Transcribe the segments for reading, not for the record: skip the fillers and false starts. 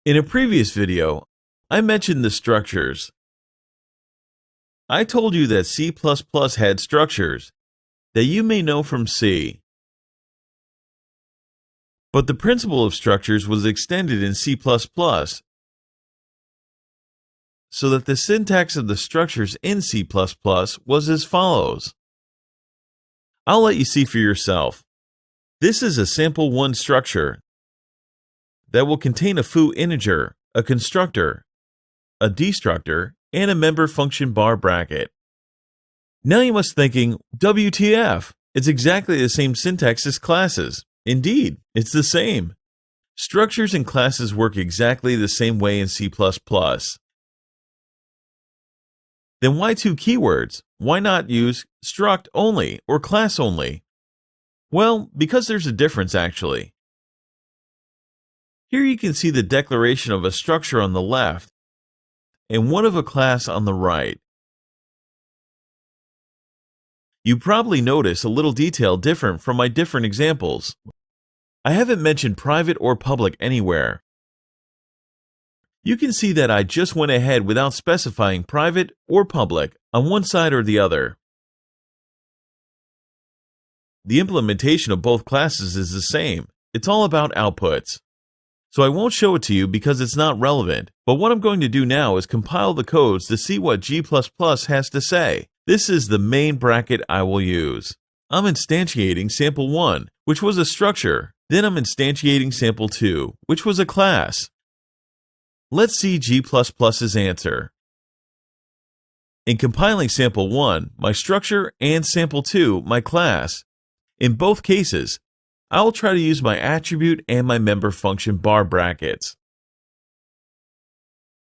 In a previous video, I mentioned the structures. I told you that C++ had structures that you may know from C. But the principle of structures was extended in C++, so that the syntax of the structures in C++ was as follows. I'll let you see for yourself. This is a sample 1 structure that will contain a foo integer, a constructor, a destructor, and a member function bar bracket. Now you must be thinking, WTF, it's exactly the same syntax as classes. Indeed, it's the same. Structures and classes work exactly the same way in C++. Then why 2 keywords? Why not use struct only or class only? Well, because there's a difference actually. Here you can see the declaration of a structure on the left and one of a class on the right. You probably notice a little detail different from my different examples. I haven't mentioned private or public anywhere. You can see that I just went ahead without specifying private or public on one side or the other. The implementation of both classes is the same. It's all about outputs. So I won't show it to you because it's not relevant, but what I'm going to do now is compile the codes to see what G++ has to say. This is the main bracket I will use. I'm instantiating sample 1, which was a structure. Then I'm instantiating sample 2, which was a class. Let's see G++'s answer. In compiling sample 1, my structure, and sample 2, my class, in both cases, I will try to use my attribute and my member function bar brackets.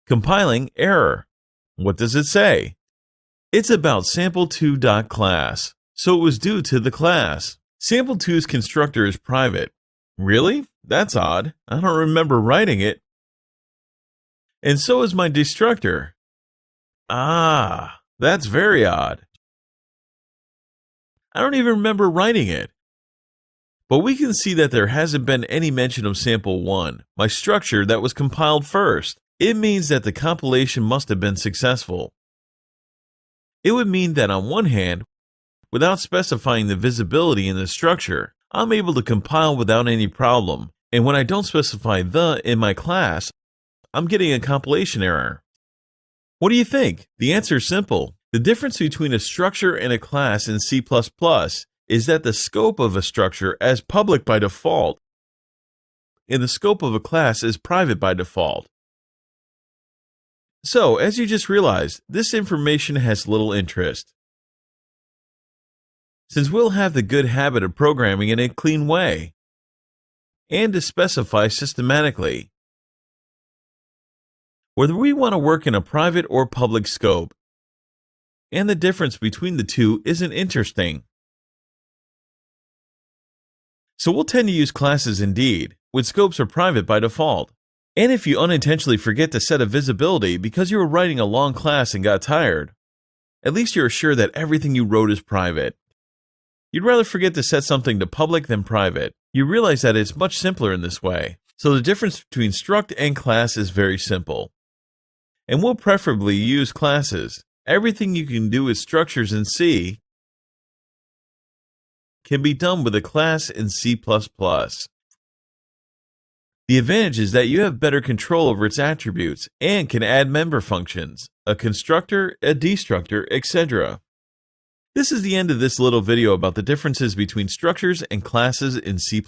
Compiling error. What does it say? It's about sample2.class, so it was due to the class. Sample2's constructor is private. Really? That's odd. I don't remember writing it. And so is my destructor. Ah, that's very odd. I don't even remember writing it. But we can see that there hasn't been any mention of sample 1, my structure that was compiled first. It means that the compilation must have been successful. It would mean that on one hand, without specifying the visibility in the structure, I'm able to compile without any problem. And when I don't specify the in my class, I'm getting a compilation error. What do you think? The answer is simple. The difference between a structure and a class in C++ is that the scope of a structure is public by default, and the scope of a class is private by default. So, as you just realized, this information has little interest, since we'll have the good habit of programming in a clean way, and to specify systematically. Whether we want to work in a private or public scope, and the difference between the two isn't interesting. So we'll tend to use classes indeed, when scopes are private by default. And if you unintentionally forget to set a visibility because you were writing a long class and got tired, at least you're sure that everything you wrote is private. You'd rather forget to set something to public than private. You realize that it's much simpler in this way. So the difference between struct and class is very simple. And we'll preferably use classes. Everything you can do with structures in C can be done with a class in C++. The advantage is that you have better control over its attributes and can add member functions, a constructor, a destructor, etc. This is the end of this little video about the differences between structures and classes in C++.